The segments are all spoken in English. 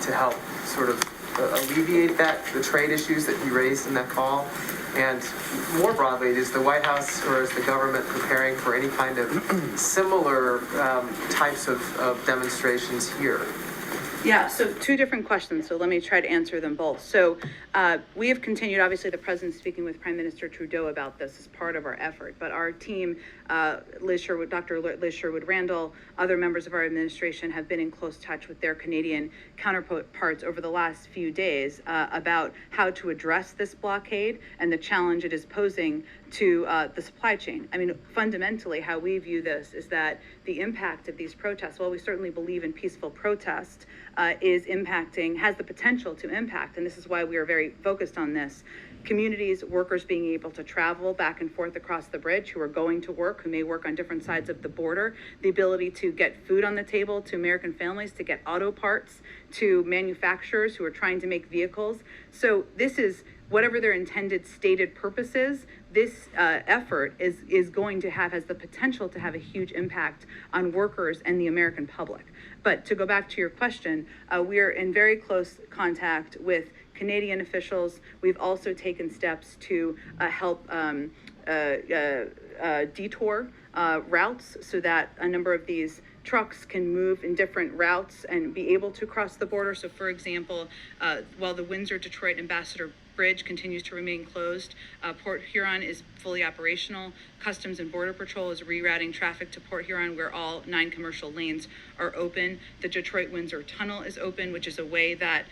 to help sort of alleviate the trade issues that he raised in that call? And more broadly, is the White House or is the government preparing for any kind of similar types of demonstrations here? Yeah, so two different questions, so let me try to answer them both. So we have continued, obviously the president's speaking with Prime Minister Trudeau about this as part of our effort, but our team, Dr. Liz Sherwood-Randall, other members of our administration have been in close touch with their Canadian counterparts over the last few days about how to address this blockade and the challenge it is posing to the supply chain. I mean, fundamentally, how we view this is that the impact of these protests, while we certainly believe in peaceful protest, has the potential to impact, and this is why we are very focused on this, communities, workers being able to travel back and forth across the bridge, who are going to work, who may work on different sides of the border, the ability to get food on the table to American families, to get auto parts to manufacturers who are trying to make vehicles. So this is, whatever their intended stated purpose is, this effort has the potential to have a huge impact on workers and the American public. But to go back to your question, we are in very close contact with Canadian officials. We've also taken steps to help detour routes so that a number of these trucks can move in different routes and be able to cross the border. So for example, while the Windsor-Detroit Ambassador Bridge continues to remain closed, Port Huron is fully operational. Customs and Border Patrol is rerouting traffic to Port Huron, where all 9 commercial lanes are open. The Detroit-Windsor Tunnel is open, which is a way that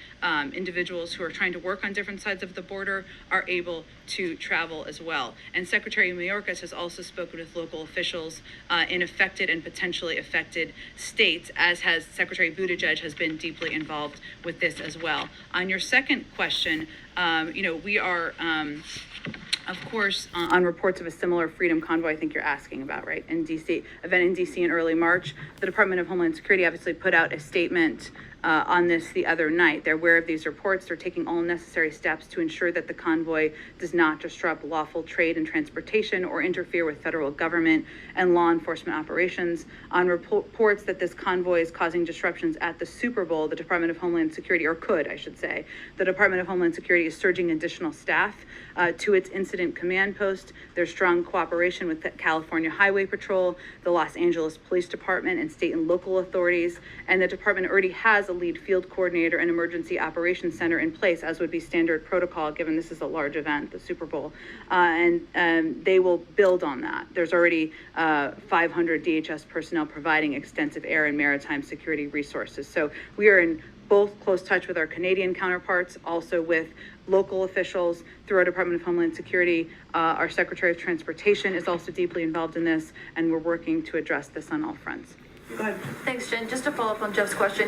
individuals who are trying to work on different sides of the border are able to travel as well. And Secretary Mayorkas has also spoken with local officials in affected and potentially affected states, as has Secretary Buttigieg has been deeply involved with this as well. On your second question, we are, of course, on reports of a similar freedom convoy I think you're asking about, right, in DC, event in DC in early March. The Department of Homeland Security obviously put out a statement on this the other night. They're aware of these reports. They're taking all necessary steps to ensure that the convoy does not disrupt lawful trade and transportation or interfere with federal government and law enforcement operations. On reports that this convoy is causing disruptions at the Super Bowl, the Department of Homeland Security, or could, I should say, the Department of Homeland Security is surging additional staff to its incident command post. There's strong cooperation with the California Highway Patrol, the Los Angeles Police Department, and state and local authorities. And the department already has a lead field coordinator and emergency operations center in place, as would be standard protocol, given this is a large event, the Super Bowl. And they will build on that. There's already 500 DHS personnel providing extensive air and maritime security resources. So we are in both close touch with our Canadian counterparts, also with local officials through our Department of Homeland Security. Our Secretary of Transportation is also deeply involved in this, and we're working to address this on all fronts. Go ahead. Thanks, Jen. Just to follow up on Jeff's question,